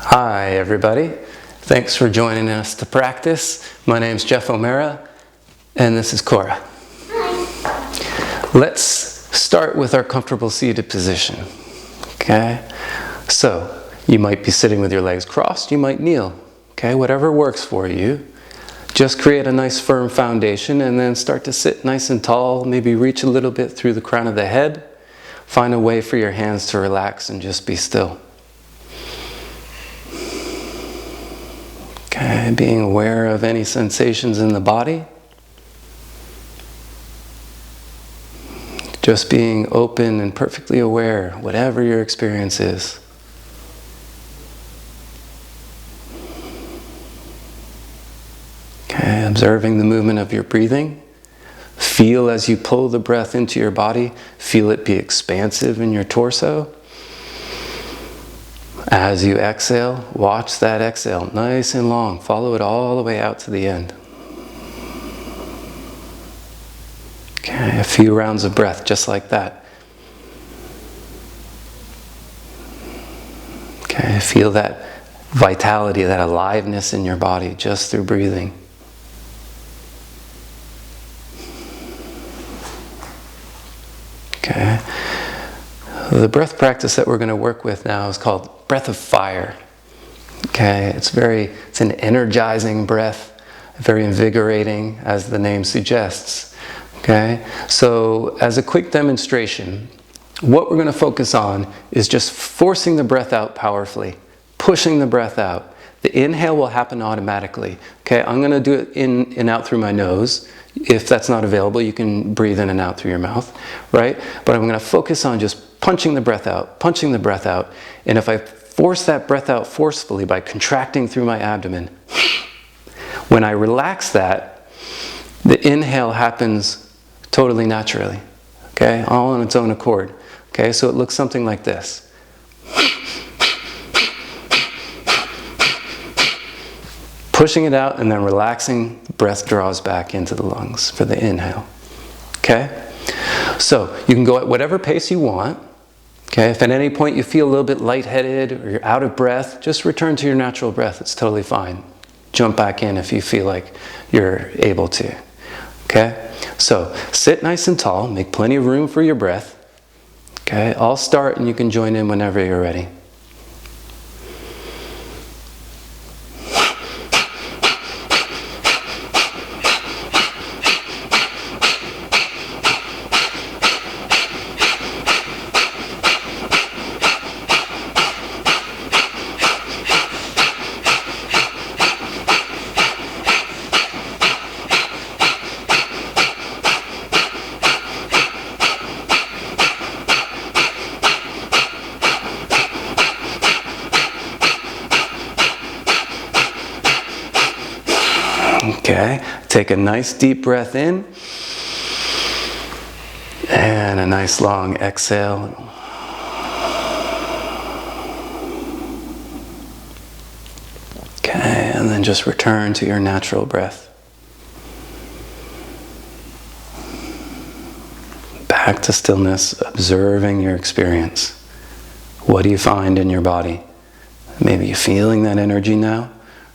Hi everybody, thanks for joining us to practice. My name's Jeff O'Mara and this is Cora. Hi. Let's start with our comfortable seated position. Okay, so you might be sitting with your legs crossed, you might kneel. Okay, whatever works for you. Just create a nice firm foundation and then start to sit nice and tall, maybe reach a little bit through the crown of the head. Find a way for your hands to relax and just be still. Okay, being aware of any sensations in the body. Just being open and perfectly aware, whatever your experience is. Okay, observing the movement of your breathing. Feel as you pull the breath into your body, feel it be expansive in your torso. As you exhale, watch that exhale, nice and long. Follow it all the way out to the end. Okay, a few rounds of breath, just like that. Okay, feel that vitality, that aliveness in your body just through breathing. Okay. The breath practice that we're going to work with now is called breath of fire. Okay, it's an energizing breath, very invigorating, as the name suggests. Okay, so as a quick demonstration, what we're going to focus on is just forcing the breath out powerfully, pushing the breath out. The inhale will happen automatically. Okay, I'm going to do it in and out through my nose. If that's not available, you can breathe in and out through your mouth, right? But I'm going to focus on just punching the breath out. And if I force that breath out forcefully by contracting through my abdomen, when I relax that, the inhale happens totally naturally, okay? All on its own accord, okay? So it looks something like this. Pushing it out and then relaxing, the breath draws back into the lungs for the inhale, okay? So you can go at whatever pace you want, okay? If at any point you feel a little bit lightheaded or you're out of breath, just return to your natural breath, it's totally fine. Jump back in if you feel like you're able to, okay? So sit nice and tall, make plenty of room for your breath, okay? I'll start and you can join in whenever you're ready. Okay, take a nice deep breath in and a nice long exhale. Okay, and then just return to your natural breath. Back to stillness, observing your experience. What do you find in your body? Maybe you're feeling that energy now,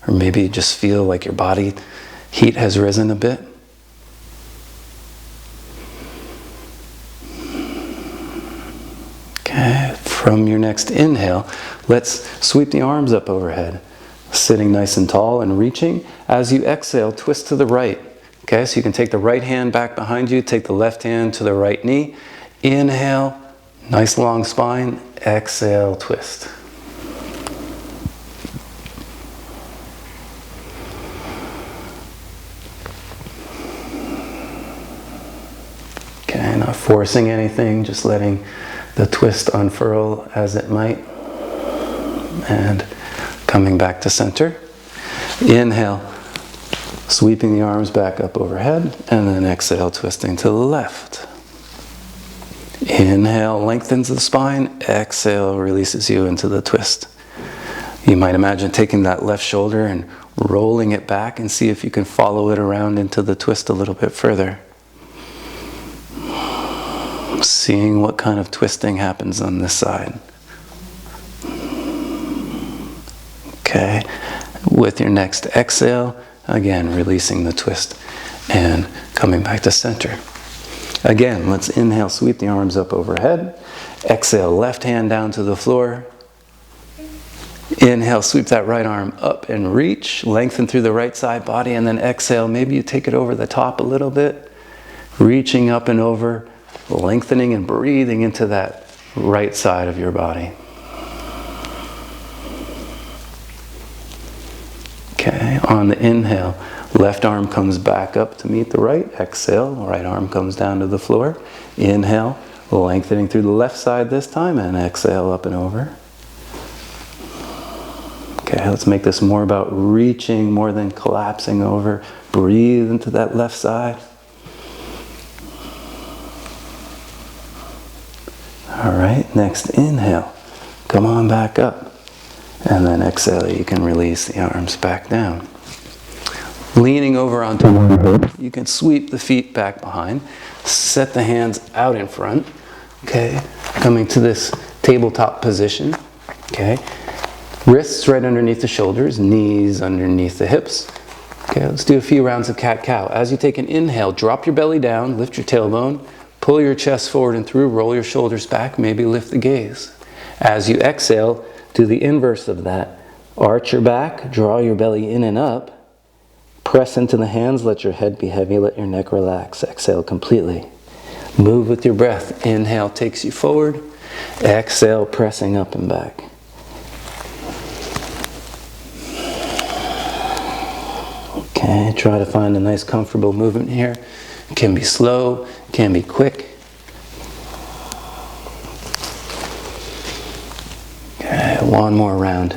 or maybe you just feel like your body heat has risen a bit. Okay, from your next inhale, let's sweep the arms up overhead, sitting nice and tall and reaching. As you exhale, twist to the right. Okay, so you can take the right hand back behind you, take the left hand to the right knee. Inhale, nice long spine. Exhale, twist. Okay, not forcing anything, just letting the twist unfurl as it might. And coming back to center. Inhale, sweeping the arms back up overhead, and then exhale, twisting to the left. Inhale, lengthens the spine. Exhale, releases you into the twist. You might imagine taking that left shoulder and rolling it back and see if you can follow it around into the twist a little bit further. Seeing what kind of twisting happens on this side. Okay, with your next exhale, again, releasing the twist and coming back to center. Again, let's inhale, sweep the arms up overhead. Exhale, left hand down to the floor. Inhale, sweep that right arm up and reach, lengthen through the right side body, and then exhale, maybe you take it over the top a little bit, reaching up and over, lengthening and breathing into that right side of your body. Okay, on the inhale, left arm comes back up to meet the right. Exhale, right arm comes down to the floor. Inhale, lengthening through the left side this time, and exhale up and over. Okay, let's make this more about reaching more than collapsing over. Breathe into that left side. All right, next inhale. Come on back up. And then exhale, you can release the arms back down. Leaning over onto one hip, you can sweep the feet back behind. Set the hands out in front. Okay, coming to this tabletop position. Okay, wrists right underneath the shoulders, knees underneath the hips. Okay, let's do a few rounds of cat-cow. As you take an inhale, drop your belly down, lift your tailbone, pull your chest forward and through, roll your shoulders back, maybe lift the gaze. As you exhale, do the inverse of that. Arch your back, draw your belly in and up, press into the hands, let your head be heavy, let your neck relax. Exhale completely. Move with your breath. Inhale takes you forward, exhale pressing up and back. Okay, try to find a nice comfortable movement here. It can be slow, it can be quick. Okay, one more round.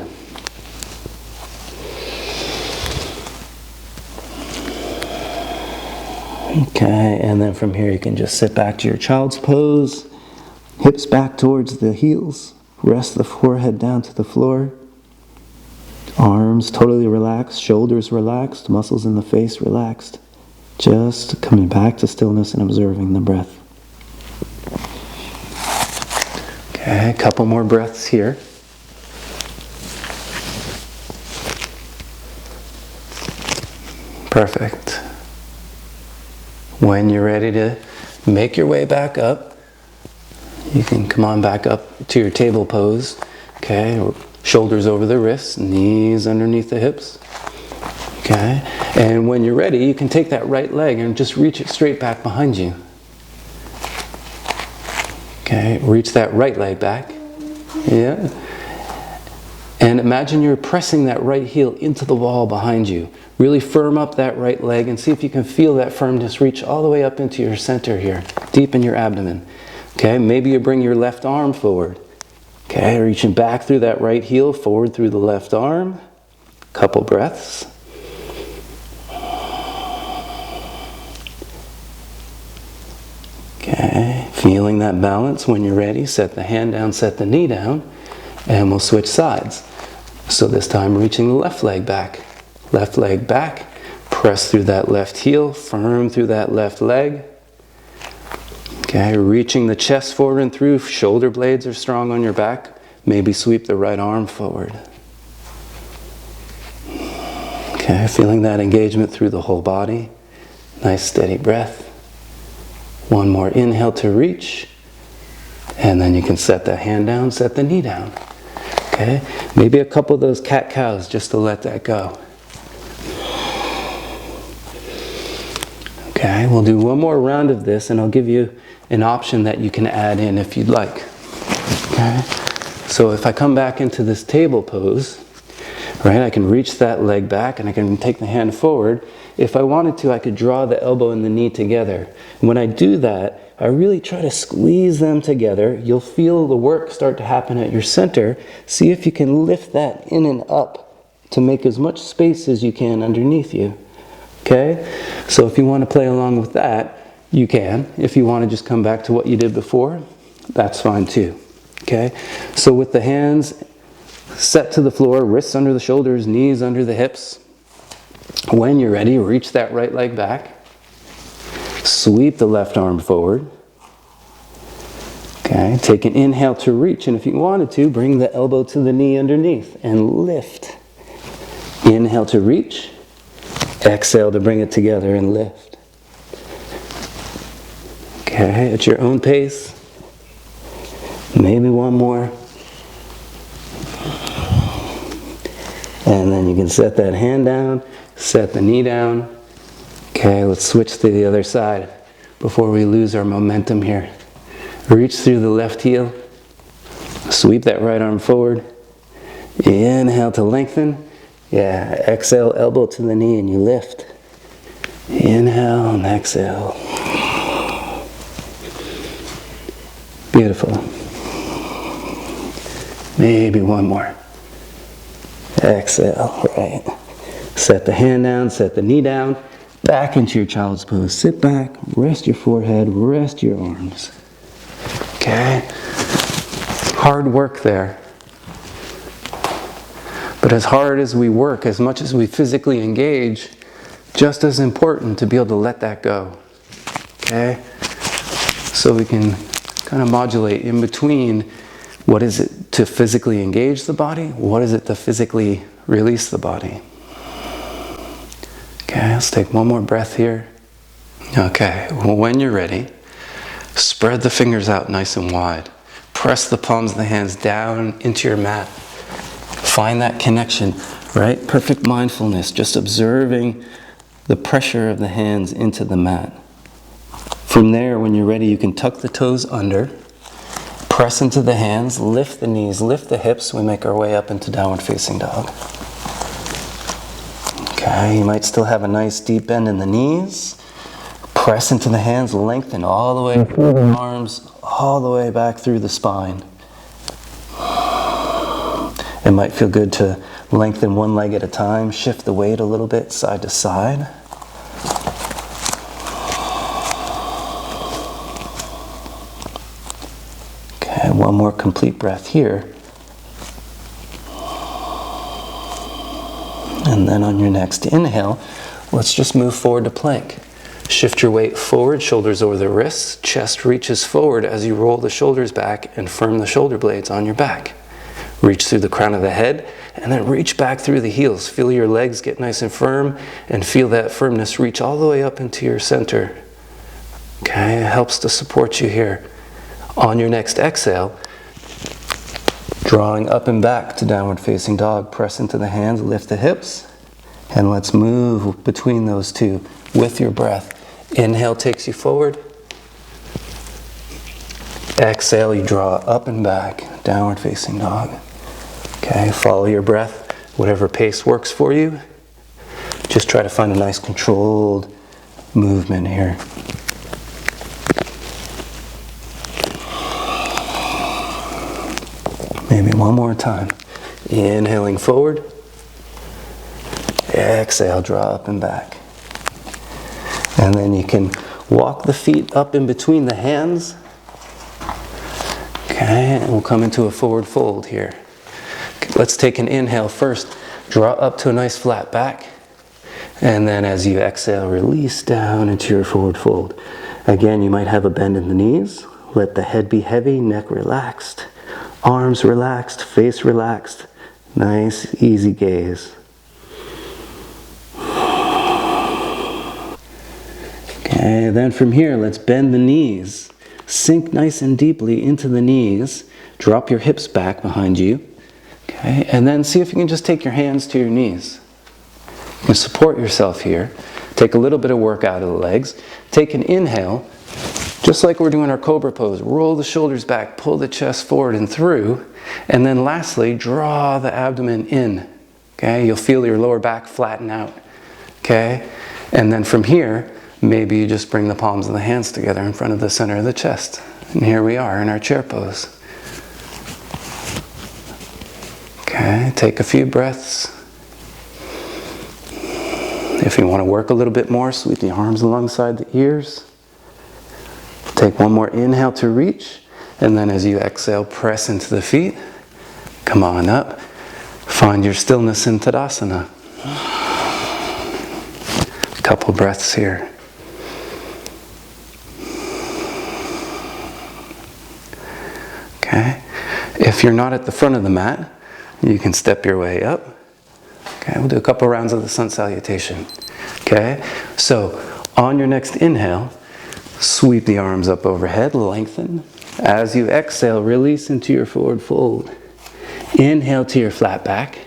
Okay, and then from here you can just sit back to your child's pose, hips back towards the heels, rest the forehead down to the floor, arms totally relaxed, shoulders relaxed, muscles in the face relaxed. Just coming back to stillness and observing the breath. Okay, a couple more breaths here. Perfect. When you're ready to make your way back up, you can come on back up to your table pose. Okay, shoulders over the wrists, knees underneath the hips. Okay, and when you're ready, you can take that right leg and just reach it straight back behind you. Okay, reach that right leg back. Yeah. And imagine you're pressing that right heel into the wall behind you. Really firm up that right leg and see if you can feel that firmness reach all the way up into your center here, deep in your abdomen. Okay, maybe you bring your left arm forward. Okay, reaching back through that right heel, forward through the left arm. Couple breaths. Okay, feeling that balance. When you're ready, set the hand down, set the knee down, and we'll switch sides. So this time reaching the left leg back. Left leg back, press through that left heel, firm through that left leg. Okay, reaching the chest forward and through, shoulder blades are strong on your back. Maybe sweep the right arm forward. Okay, feeling that engagement through the whole body. Nice steady breath. One more inhale to reach. And then you can set the hand down, set the knee down. Okay, maybe a couple of those cat-cows just to let that go. Okay, we'll do one more round of this and I'll give you an option that you can add in if you'd like. Okay, so if I come back into this table pose, right, I can reach that leg back and I can take the hand forward. If I wanted to, I could draw the elbow and the knee together. And when I do that, I really try to squeeze them together. You'll feel the work start to happen at your center. See if you can lift that in and up to make as much space as you can underneath you. Okay, so if you want to play along with that, you can. If you want to just come back to what you did before, that's fine too. Okay, so with the hands set to the floor, wrists under the shoulders, knees under the hips. When you're ready, reach that right leg back. Sweep the left arm forward. Okay, take an inhale to reach, and if you wanted to, bring the elbow to the knee underneath and lift. Inhale to reach. Exhale to bring it together and lift. Okay, at your own pace. Maybe one more. And then you can set that hand down, set the knee down. Okay, let's switch to the other side before we lose our momentum here. Reach through the left heel. Sweep that right arm forward. Inhale to lengthen. Yeah, exhale, elbow to the knee and you lift. Inhale and exhale. Beautiful. Maybe one more. Exhale, right. Set the hand down, set the knee down. Back into your child's pose. Sit back, rest your forehead, rest your arms. Okay? Hard work there. But as hard as we work, as much as we physically engage, just as important to be able to let that go. Okay? So we can kind of modulate in between what is it to physically engage the body, what is it to physically release the body. Okay, let's take one more breath here. Okay, well, when you're ready, spread the fingers out nice and wide. Press the palms of the hands down into your mat. Find that connection, right? Perfect mindfulness, just observing the pressure of the hands into the mat. From there, when you're ready, you can tuck the toes under, press into the hands, lift the knees, lift the hips. We make our way up into downward facing dog. Okay, you might still have a nice deep bend in the knees. Press into the hands, lengthen all the way through the arms, all the way back through the spine. It might feel good to lengthen one leg at a time, shift the weight a little bit side to side. Okay, one more complete breath here. And then on your next inhale, let's just move forward to plank. Shift your weight forward, shoulders over the wrists, chest reaches forward as you roll the shoulders back and firm the shoulder blades on your back. Reach through the crown of the head and then reach back through the heels. Feel your legs get nice and firm and feel that firmness reach all the way up into your center. Okay, it helps to support you here. On your next exhale, drawing up and back to downward facing dog, press into the hands, lift the hips, and let's move between those two with your breath. Inhale takes you forward. Exhale, you draw up and back, downward facing dog. Okay, follow your breath, whatever pace works for you. Just try to find a nice controlled movement here. Maybe one more time. Inhaling forward. Exhale, draw up and back. And then you can walk the feet up in between the hands. Okay, and we'll come into a forward fold here. Let's take an inhale first. Draw up to a nice flat back. And then as you exhale, release down into your forward fold. Again, you might have a bend in the knees. Let the head be heavy, neck relaxed. Arms relaxed, face relaxed. Nice, easy gaze. Okay, then from here, let's bend the knees. Sink nice and deeply into the knees. Drop your hips back behind you. Okay, and then see if you can just take your hands to your knees. You can support yourself here. Take a little bit of work out of the legs. Take an inhale, just like we're doing our cobra pose. Roll the shoulders back, pull the chest forward and through. And then lastly, draw the abdomen in. Okay, you'll feel your lower back flatten out. Okay, and then from here, maybe you just bring the palms of the hands together in front of the center of the chest. And here we are in our chair pose. Okay, take a few breaths. If you want to work a little bit more, sweep the arms alongside the ears. Take one more inhale to reach. And then as you exhale, press into the feet. Come on up. Find your stillness in Tadasana. A couple breaths here. Okay. If you're not at the front of the mat, you can step your way up. Okay, we'll do a couple rounds of the sun salutation. Okay, so on your next inhale, sweep the arms up overhead, lengthen. As you exhale, release into your forward fold. Inhale to your flat back.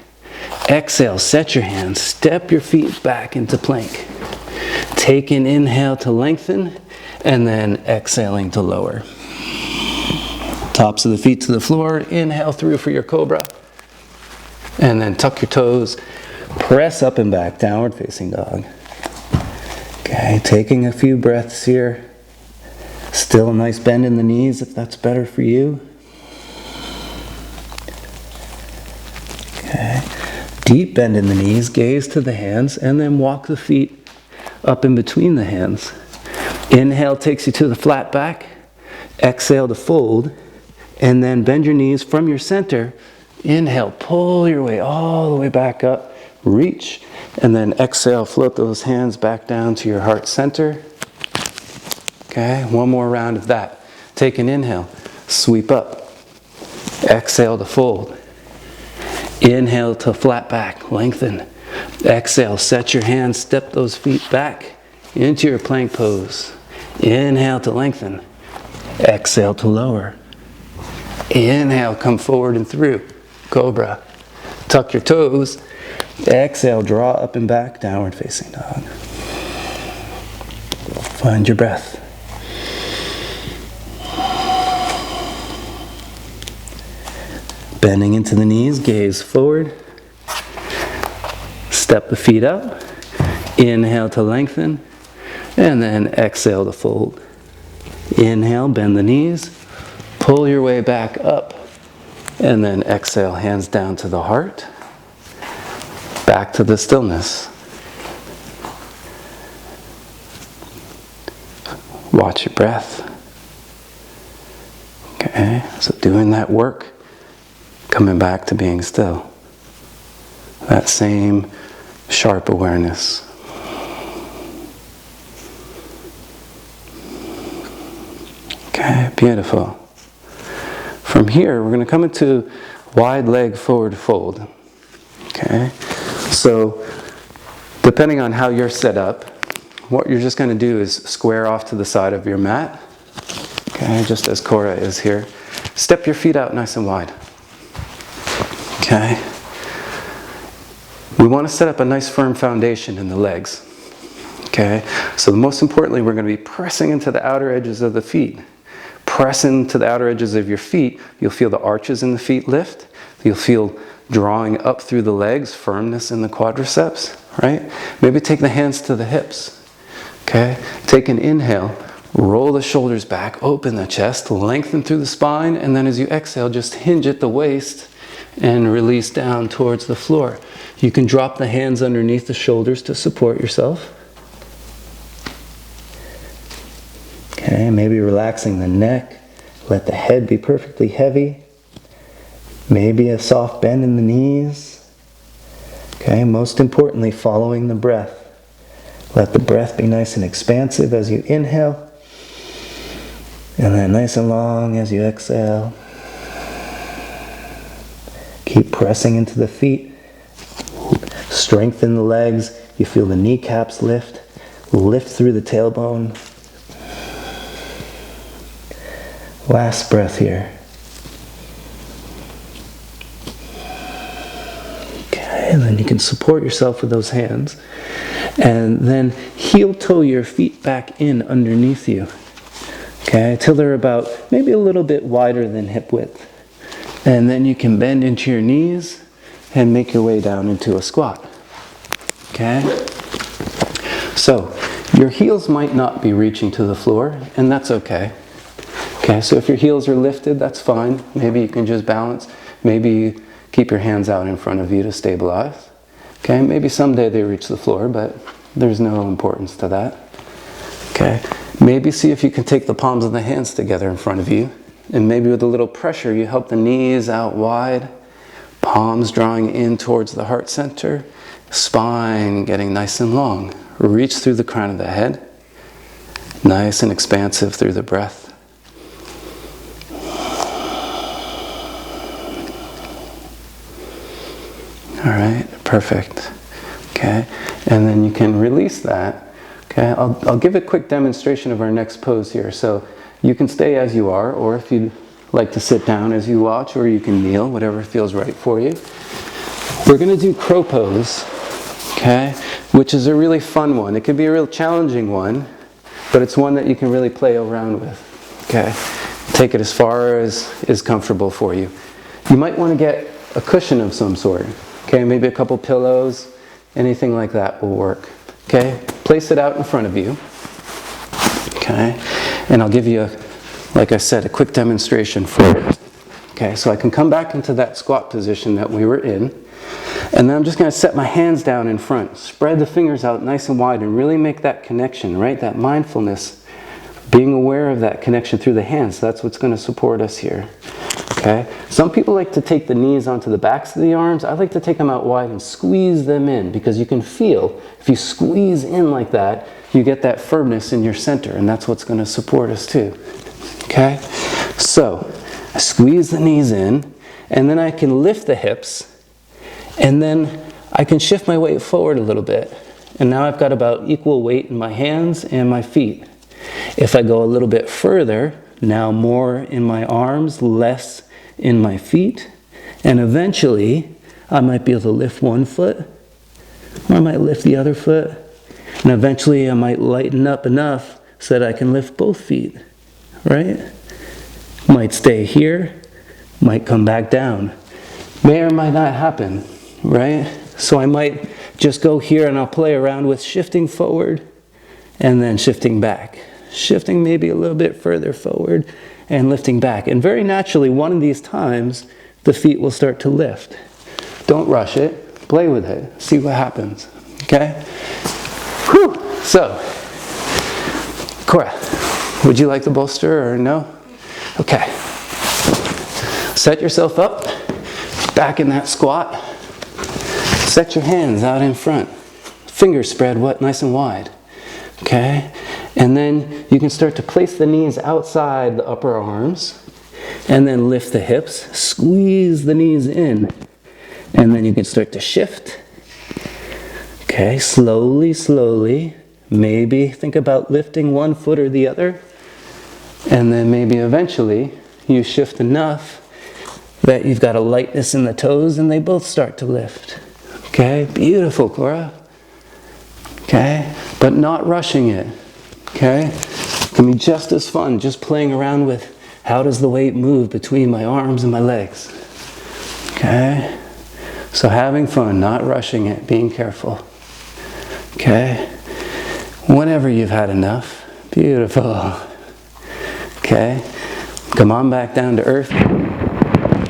Exhale, set your hands, step your feet back into plank. Take an inhale to lengthen, and then exhaling to lower. Tops of the feet to the floor, inhale through for your cobra. And then tuck your toes, press up and back, downward facing dog. Okay, taking a few breaths here. Still a nice bend in the knees if that's better for you. Okay, deep bend in the knees, gaze to the hands, and then walk the feet up in between the hands. Inhale takes you to the flat back. Exhale to fold, and then bend your knees from your center. Inhale, pull your way all the way back up, reach, and then exhale, float those hands back down to your heart center. Okay, one more round of that. Take an inhale, sweep up. Exhale to fold. Inhale to flat back, lengthen. Exhale, set your hands, step those feet back into your plank pose. Inhale to lengthen. Exhale to lower. Inhale, come forward and through. Cobra. Tuck your toes. Exhale, draw up and back, downward facing dog. Find your breath. Bending into the knees, gaze forward. Step the feet up. Inhale to lengthen. And then exhale to fold. Inhale, bend the knees. Pull your way back up. And then exhale, hands down to the heart. Back to the stillness. Watch your breath. Okay, so doing that work, coming back to being still. That same sharp awareness. Okay, beautiful. From here, we're going to come into wide leg forward fold. Okay, so depending on how you're set up, what you're just going to do is square off to the side of your mat. Okay, just as Cora is here. Step your feet out nice and wide. Okay. We want to set up a nice firm foundation in the legs. Okay, so most importantly, we're going to be pressing into the outer edges of the feet. Press into the outer edges of your feet. You'll feel the arches in the feet lift. You'll feel drawing up through the legs, firmness in the quadriceps, right? Maybe take the hands to the hips. Okay, take an inhale, roll the shoulders back, open the chest, lengthen through the spine, and then as you exhale, just hinge at the waist and release down towards the floor. You can drop the hands underneath the shoulders to support yourself. Okay, maybe relaxing the neck. Let the head be perfectly heavy. Maybe a soft bend in the knees. Okay, most importantly, following the breath. Let the breath be nice and expansive as you inhale. And then nice and long as you exhale. Keep pressing into the feet. Strengthen the legs. You feel the kneecaps lift. Lift through the tailbone. Last breath here. Okay, and then you can support yourself with those hands. And then heel toe your feet back in underneath you. Okay, till they're about maybe a little bit wider than hip width. And then you can bend into your knees and make your way down into a squat. Okay? So, your heels might not be reaching to the floor, and that's okay. Okay, so if your heels are lifted, that's fine. Maybe you can just balance. Maybe keep your hands out in front of you to stabilize. Okay, maybe someday they reach the floor, but there's no importance to that. Okay, maybe see if you can take the palms of the hands together in front of you. And maybe with a little pressure, you help the knees out wide. Palms drawing in towards the heart center. Spine getting nice and long. Reach through the crown of the head. Nice and expansive through the breath. All right, Perfect. Okay, and then you can release that. Okay, I'll give a quick demonstration of our next pose here. So you can stay as you are, or if you'd like to sit down as you watch, or you can kneel, whatever feels right for you. We're going to do crow pose, okay, which is a really fun one. It can be a real challenging one, but it's one that you can really play around with, okay? Take it as far as is comfortable for you. You might want to get a cushion of some sort, okay? Maybe a couple pillows, anything like that will work, okay? Place it out in front of you, okay? And I'll give you, like I said, a quick demonstration for it. Okay, so I can come back into that squat position that we were in. And then I'm just going to set my hands down in front. Spread the fingers out nice and wide and really make that connection, right? That mindfulness, being aware of that connection through the hands. That's what's going to support us here. Okay? Some people like to take the knees onto the backs of the arms. I like to take them out wide and squeeze them in, because you can feel, if you squeeze in like that, you get that firmness in your center, and that's what's going to support us too. Okay? So, I squeeze the knees in, and then I can lift the hips, and then I can shift my weight forward a little bit. And now I've got about equal weight in my hands and my feet. If I go a little bit further, now more in my arms, less in my feet, and eventually I might be able to lift one foot, or I might lift the other foot, and eventually I might lighten up enough so that I can lift both feet, right? Might stay here, might come back down. May or might not happen, right? So I might just go here and I'll play around with shifting forward and then shifting back. Shifting maybe a little bit further forward and lifting back. And very naturally, one of these times, the feet will start to lift. Don't rush it. Play with it. See what happens. Okay? Whew. So, Cora, would you like the bolster or no? Okay. Set yourself up, back in that squat. Set your hands out in front. Fingers spread nice and wide. Okay? And then you can start to place the knees outside the upper arms, and then lift the hips, squeeze the knees in, and then you can start to shift. Okay, slowly, slowly. Maybe think about lifting one foot or the other, and then maybe eventually you shift enough that you've got a lightness in the toes and they both start to lift. Okay, beautiful, Cora. Okay, but not rushing it. Okay, it can be just as fun just playing around with how does the weight move between my arms and my legs. Okay, so having fun, not rushing it, being careful. Okay, whenever you've had enough, beautiful. Okay, come on back down to earth.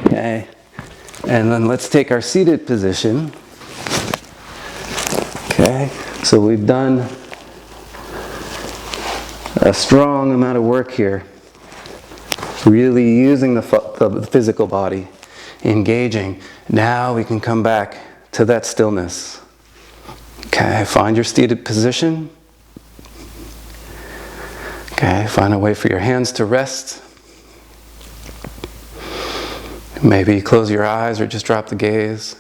Okay, and then let's take our seated position. Okay, so we've done a strong amount of work here, really using the physical body, engaging. Now we can come back to that stillness. Okay, find your seated position. Okay, find a way for your hands to rest. Maybe close your eyes or just drop the gaze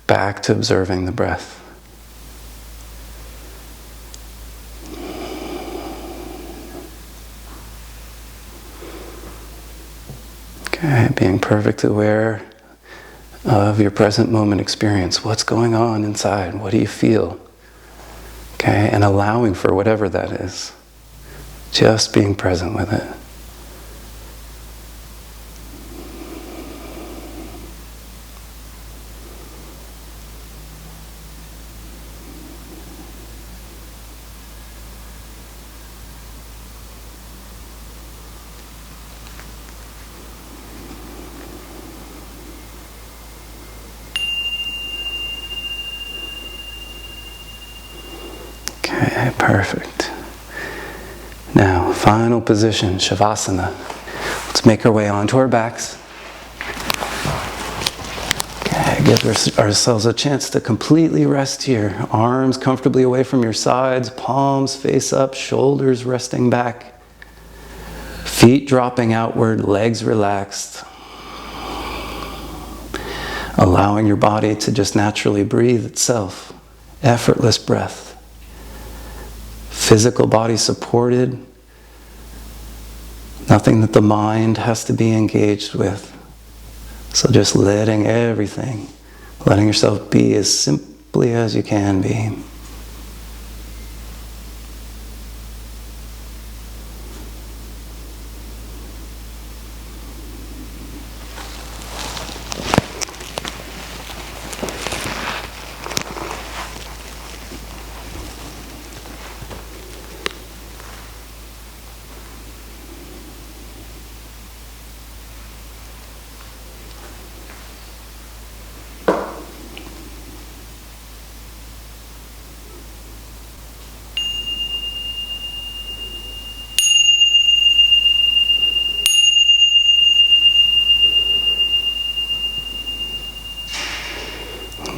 back to observing the breath. Okay, being perfectly aware of your present moment experience. What's going on inside? What do you feel? Okay, and allowing for whatever that is. Just being present with it. Okay, perfect. Now, final position, Shavasana. Let's make our way onto our backs. Okay, give ourselves a chance to completely rest here. Arms comfortably away from your sides, palms face up, shoulders resting back. Feet dropping outward, legs relaxed. allowing your body to just naturally breathe itself. Effortless breath. Physical body supported. Nothing that the mind has to be engaged with. So just letting everything, letting yourself be as simply as you can be.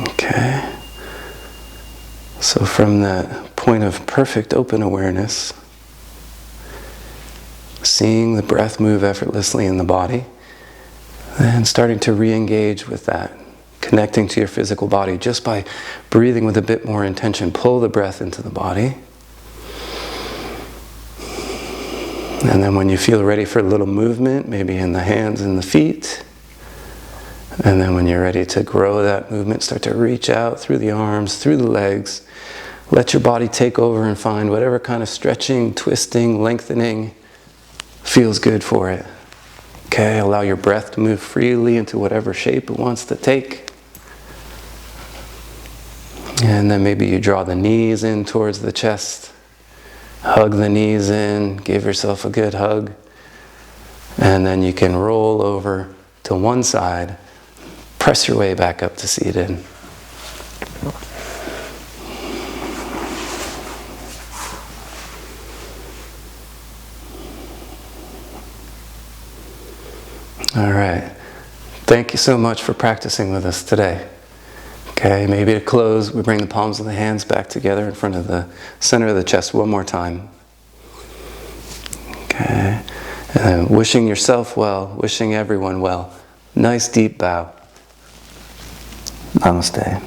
Okay. So from that point of perfect open awareness, seeing the breath move effortlessly in the body, and starting to re-engage with that, connecting to your physical body just by breathing with a bit more intention. Pull the breath into the body. And then when you feel ready for a little movement, maybe in the hands and the feet, and then when you're ready to grow that movement, start to reach out through the arms, through the legs. Let your body take over and find whatever kind of stretching, twisting, lengthening feels good for it. Okay, allow your breath to move freely into whatever shape it wants to take. And then maybe you draw the knees in towards the chest. Hug the knees in, give yourself a good hug. And then you can roll over to one side. Press your way back up to seated. All right. Thank you so much for practicing with us today. Okay, maybe to close, we bring the palms of the hands back together in front of the center of the chest one more time. Okay. And wishing yourself well, wishing everyone well. Nice deep bow. Namaste.